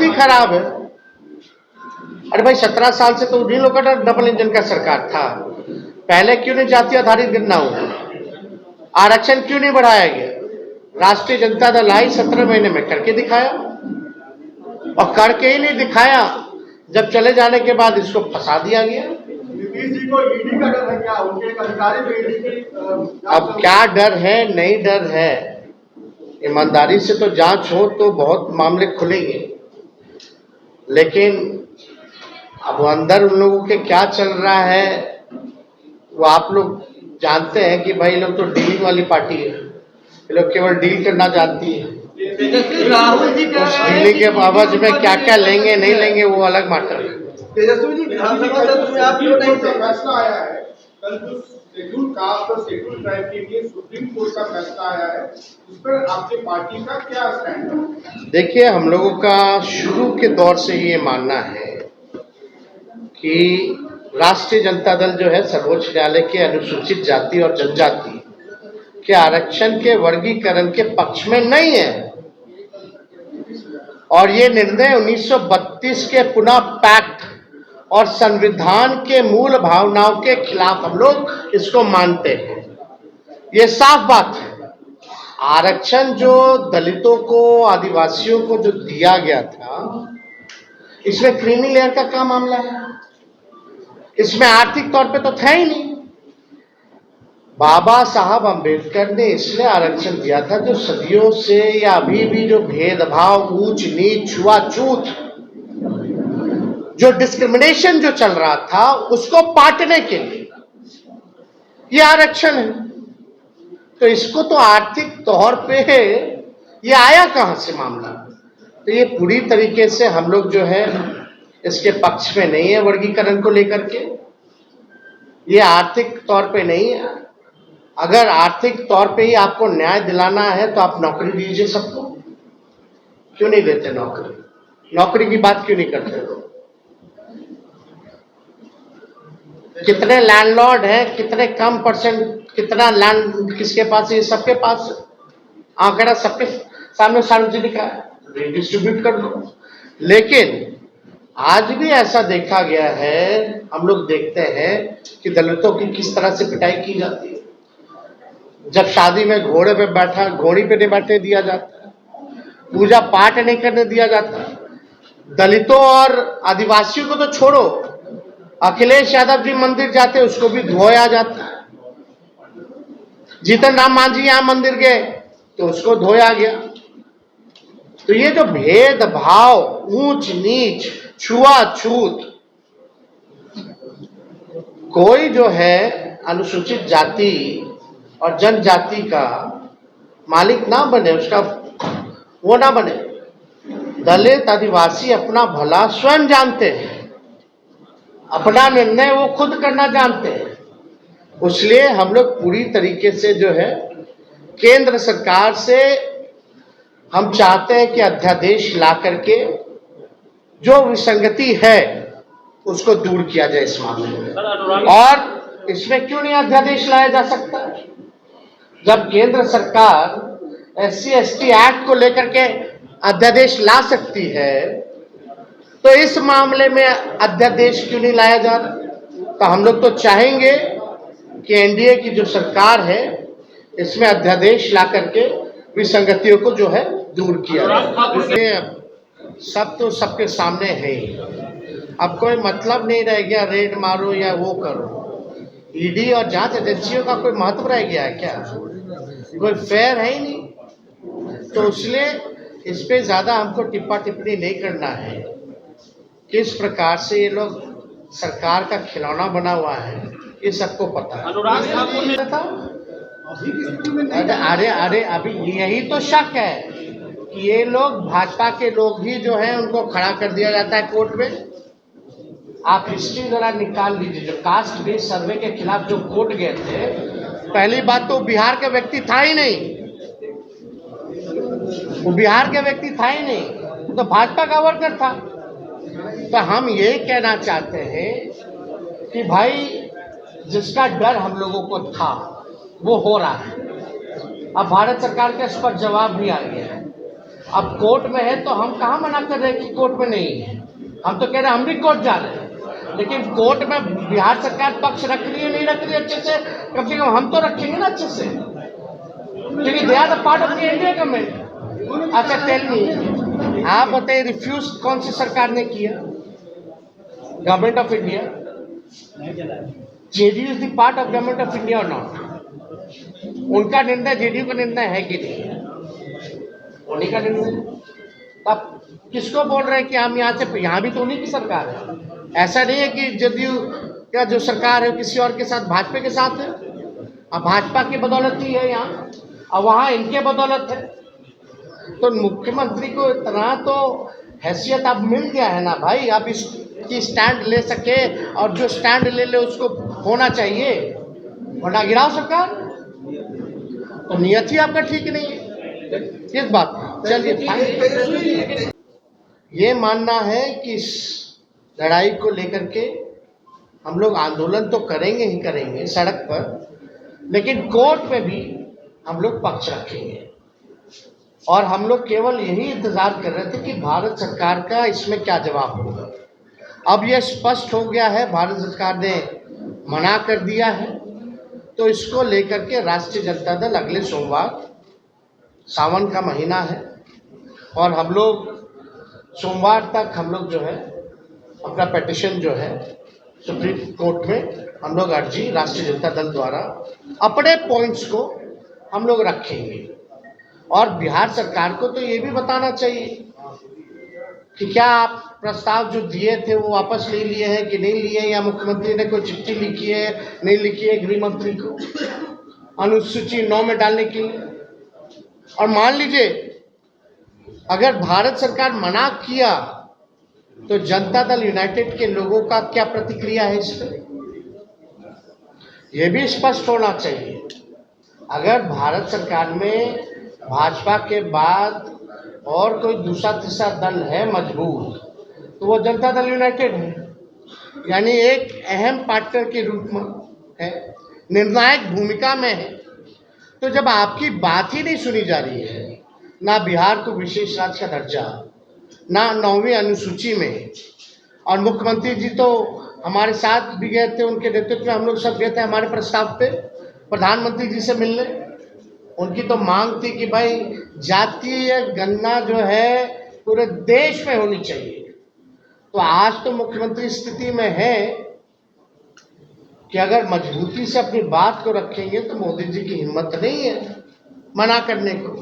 ही खराब है। अरे भाई 17 साल से तो उन्हीं लोगों का डबल इंजन का सरकार था, पहले क्यों नहीं जाति आधारित गणना हुआ? आरक्षण क्यों नहीं बढ़ाया गया? राष्ट्रीय जनता दल आई 17 महीने में करके दिखाया, और करके ही नहीं दिखाया, जब चले जाने के बाद इसको फंसा दिया गया। नीतीश जी को ईडी का डर है क्या? उनके एक अधिकारी पे ईडी की अब क्या डर है, नहीं डर है, ईमानदारी से तो जांच हो तो बहुत मामले खुलेंगे, लेकिन अब अंदर उन लोगों के क्या चल रहा है वो आप लोग जानते हैं कि भाई लोग तो डीलिंग वाली पार्टी है, ये लोग केवल डील करना जानती है। राहुल जी उस डीलिंग के बाबत में क्या क्या लेंगे नहीं लेंगे वो अलग मैटर है। तेजस्वी जी, विधानसभा सत्र में आप क्यों नहीं थे? फैसला आया है कल जो शेड्यूल कास्ट और शेड्यूल ट्राइब के लिए सुप्रीम कोर्ट का फैसला आया है, उस पर आपकी पार्टी का क्या स्टैंड है? देखिए, हम लोगों का शुरू के दौर से ये मानना है कि राष्ट्रीय जनता दल जो है सर्वोच्च न्यायालय के अनुसूचित जाति और जनजाति के आरक्षण के वर्गीकरण के पक्ष में नहीं है, और ये निर्णय 1932 के पुनः पैक्ट और संविधान के मूल भावनाओं के खिलाफ हम लोग इसको मानते हैं। ये साफ बात है। आरक्षण जो दलितों को, आदिवासियों को जो दिया गया था, इसमें क्रीमी लेयर का क्या मामला है? इसमें आर्थिक तौर पे तो था ही नहीं। बाबा साहब अंबेडकर ने इसलिए आरक्षण दिया था जो सदियों से या अभी भी जो भेदभाव, ऊंच नीच, छुआछूत, जो डिस्क्रिमिनेशन जो चल रहा था उसको पाटने के लिए ये आरक्षण है। तो इसको तो आर्थिक तौर पे ये आया कहां से मामला? तो ये पूरी तरीके से हम लोग जो है इसके पक्ष में नहीं है। वर्गीकरण को लेकर के ये आर्थिक तौर पे नहीं है। अगर आर्थिक तौर पे ही आपको न्याय दिलाना है तो आप नौकरी दीजिए सबको, क्यों नहीं देते नौकरी? नौकरी की बात क्यों नहीं करते लोग? कितने लैंडलॉर्ड हैं, कितने कम परसेंट, कितना लैंड किसके पास है, सबके पास आंकड़ा सबके सामने सार्वजनिक है, रिडिस्ट्रीब्यूट कर दो। लेकिन आज भी ऐसा देखा गया है, हम लोग देखते हैं कि दलितों की किस तरह से पिटाई की जाती है। जब शादी में घोड़े पे बैठा, घोड़ी पे नहीं बैठने दिया जाता, पूजा पाठ नहीं करने दिया जाता। दलितों और आदिवासियों को तो छोड़ो, अखिलेश यादव जी मंदिर जाते उसको भी धोया जाता है। जीतन राम मांझी यहां मंदिर गए तो उसको धोया गया। तो ये जो भेदभाव, ऊंच नीच, छुआछूत, कोई जो है अनुसूचित जाति और जनजाति का मालिक ना बने, उसका वो ना बने। दलित आदिवासी अपना भला स्वयं जानते हैं, अपना निर्णय वो खुद करना जानते हैं। इसलिए हम लोग पूरी तरीके से जो है केंद्र सरकार से हम चाहते हैं कि अध्यादेश ला करके जो विसंगति है उसको दूर किया जाए इस मामले में। और इसमें क्यों नहीं अध्यादेश लाया जा सकता? जब केंद्र सरकार SC/ST एक्ट को लेकर के अध्यादेश ला सकती है तो इस मामले में अध्यादेश क्यों नहीं लाया जा रहा? तो हम लोग तो चाहेंगे कि NDA की जो सरकार है इसमें अध्यादेश ला करके विसंगतियों को जो है दूर किया जाए। सब तो सबके सामने है ही, अब कोई मतलब नहीं रह गया रेड मारो या वो करो। ईडी और जांच एजेंसियों का कोई महत्व रह गया है क्या? कोई फेयर है ही नहीं। तो इसलिए इस पे ज्यादा हमको टिप्पा टिप्पणी नहीं करना है। किस प्रकार से ये लोग सरकार का खिलौना बना हुआ है ये सबको पता है। अनुराग ठाकुर ने अरे अभी यही तो शक है कि ये लोग भाजपा के लोग ही जो है उनको खड़ा कर दिया जाता है कोर्ट में। आप हिस्ट्री जरा निकाल लीजिए, जो कास्ट बेस्ड सर्वे के खिलाफ जो कोर्ट गए थे, पहली बात तो बिहार का व्यक्ति था ही नहीं, वो बिहार के व्यक्ति था ही नहीं, तो भाजपा का वर्कर था। तो हम ये कहना चाहते हैं कि भाई जिसका डर हम लोगों को था वो हो रहा है। अब भारत सरकार के इस पर जवाब भी आ गया है। अब कोर्ट में है तो हम कहाँ मना कर रहे हैं कि कोर्ट में नहीं है। हम तो कह रहे हैं हम भी कोर्ट जा रहे हैं, लेकिन कोर्ट में बिहार सरकार पक्ष रख रही है नहीं रख रही है अच्छे से कम हम तो रखेंगे ना अच्छे से, क्योंकि they are the part of the India government. अच्छा टेल मी, आप बताइए रिफ्यूज कौन सी सरकार ने किया? Government of India. JDU is the part of government of India और नॉट? उनका निर्णय जेडीयू का निर्णय है कि नहीं है? उन्हीं का निर्णय। अब किसको बोल रहे हैं कि हम यहाँ से, यहाँ भी तो उन्हीं की सरकार है। ऐसा नहीं है कि जेडीयू का जो सरकार है किसी और के साथ, भाजपा के साथ है। अब भाजपा की बदौलत ही है यहाँ, और वहाँ इनके बदौलत है। तो मुख्यमंत्री को इतना तो हैसियत अब मिल गया है ना भाई, अब इसकी स्टैंड ले सके, और जो स्टैंड ले ले उसको होना चाहिए, वरना गिराओ सरकार। तो नियत ही आपका ठीक नहीं है इस बात। चलिए, ये मानना है कि इस लड़ाई को लेकर के हम लोग आंदोलन तो करेंगे ही करेंगे सड़क पर, लेकिन कोर्ट में भी हम लोग पक्ष रखेंगे। और हम लोग केवल यही इंतजार कर रहे थे कि भारत सरकार का इसमें क्या जवाब होगा। अब यह स्पष्ट हो गया है, भारत सरकार ने मना कर दिया है, तो इसको लेकर के राष्ट्रीय जनता दल अगले सोमवार, सावन का महीना है, और हम लोग सोमवार तक हम लोग जो है अपना पिटीशन जो है सुप्रीम कोर्ट में हम लोग अर्जी राष्ट्रीय जनता दल द्वारा अपने पॉइंट्स को हम लोग रखेंगे। और बिहार सरकार को तो ये भी बताना चाहिए कि क्या आप प्रस्ताव जो दिए थे वो वापस ले लिए हैं कि नहीं लिए, या मुख्यमंत्री ने कोई चिट्ठी लिखी है नहीं लिखी है गृह मंत्री को अनुसूची 9 में डालने के लिए। और मान लीजिए अगर भारत सरकार मना किया तो जनता दल यूनाइटेड के लोगों का क्या प्रतिक्रिया है इस पर, यह भी स्पष्ट होना चाहिए। अगर भारत सरकार में भाजपा के बाद और कोई दूसरा तीसरा दल है मजबूत, तो वो जनता दल यूनाइटेड है, यानी एक अहम पार्टनर के रूप में है, निर्णायक भूमिका में है। तो जब आपकी बात ही नहीं सुनी जा रही है, ना बिहार को विशेष राज्य का दर्जा, ना 9वीं अनुसूची में, और मुख्यमंत्री जी तो हमारे साथ भी गए थे, उनके नेतृत्व में हम लोग सब गए थे हमारे प्रस्ताव पे प्रधानमंत्री जी से मिलने। उनकी तो मांग थी कि भाई जातीय गणना जो है पूरे देश में होनी चाहिए। तो आज तो मुख्यमंत्री स्थिति में है कि अगर मजबूती से अपनी बात को रखेंगे तो मोदी जी की हिम्मत नहीं है मना करने को।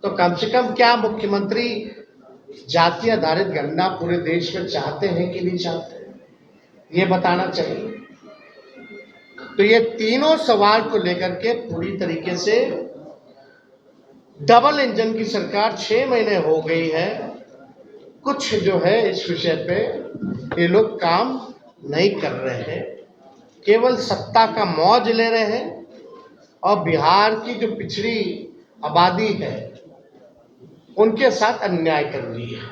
तो कम से कम क्या मुख्यमंत्री जाति आधारित गणना पूरे देश में चाहते हैं कि नहीं चाहते, ये बताना चाहिए। तो ये तीनों सवाल को लेकर के पूरी तरीके से डबल इंजन की सरकार 6 महीने हो गई है, कुछ जो है इस विषय पे ये लोग काम नहीं कर रहे हैं, केवल सत्ता का मौज ले रहे हैं। और बिहार की जो पिछड़ी आबादी है उनके साथ अन्याय कर रही है।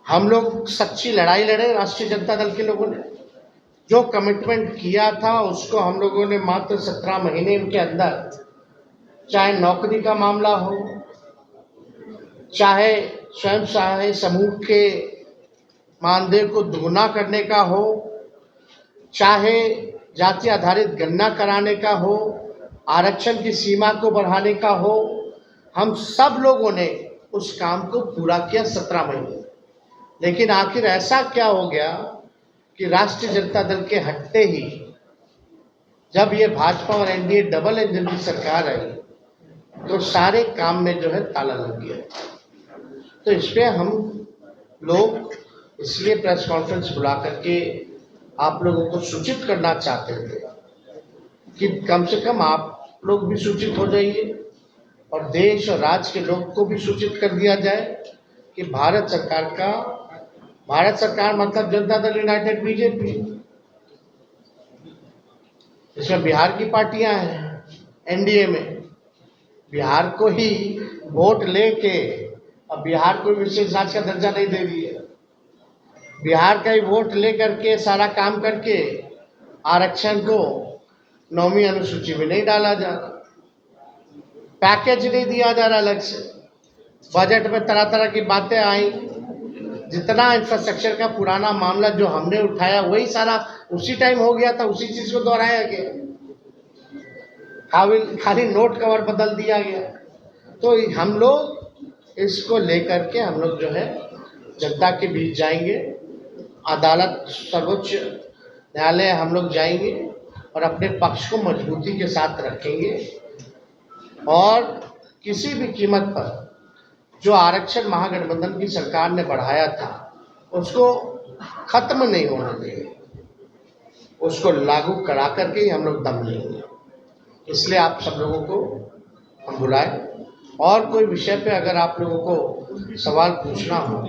हम लोग सच्ची लड़ाई लड़े, राष्ट्रीय जनता दल के लोगों ने जो कमिटमेंट किया था उसको हम लोगों ने मात्र 17 महीने के अंदर, चाहे नौकरी का मामला हो, चाहे स्वयं सहायता समूह के मानदेय को दोगुना करने का हो, चाहे जाति आधारित गणना कराने का हो, आरक्षण की सीमा को बढ़ाने का हो, हम सब लोगों ने उस काम को पूरा किया 17 महीने। लेकिन आखिर ऐसा क्या हो गया कि राष्ट्रीय जनता दल के हटते ही जब ये भाजपा और एनडीए डबल इंजन की सरकार आई तो सारे काम में जो है ताला लग गया। तो इस पर हम लोग इसलिए प्रेस कॉन्फ्रेंस बुला करके आप लोगों को सूचित करना चाहते थे कि कम से कम आप लोग भी सूचित हो जाइए और देश और राज्य के लोग को भी सूचित कर दिया जाए कि भारत सरकार मतलब जनता दल यूनाइटेड बीजेपी, इसमें बिहार की पार्टियां हैं एनडीए में, बिहार को ही वोट लेके अब बिहार को विशेष राज्य का दर्जा नहीं दे दिए, बिहार का ही वोट ले करके सारा काम करके आरक्षण को 9वीं अनुसूची में नहीं डाला जा रहा, पैकेज नहीं दिया जा रहा अलग से। बजट में तरह तरह की बातें आई, जितना इंफ्रास्ट्रक्चर का पुराना मामला जो हमने उठाया वही सारा उसी टाइम हो गया था, उसी चीज को दोहराया गया, खाली नोट कवर बदल दिया गया। तो हम लोग इसको लेकर के हम लोग जो है जनता के बीच जाएंगे, अदालत सर्वोच्च न्यायालय हम लोग जाएंगे और अपने पक्ष को मजबूती के साथ रखेंगे और किसी भी कीमत पर जो आरक्षण महागठबंधन की सरकार ने बढ़ाया था उसको खत्म नहीं होने देंगे, उसको लागू करा करके ही हम लोग दम लेंगे। इसलिए आप सब लोगों को हम बुलाए और कोई विषय पे अगर आप लोगों को सवाल पूछना हो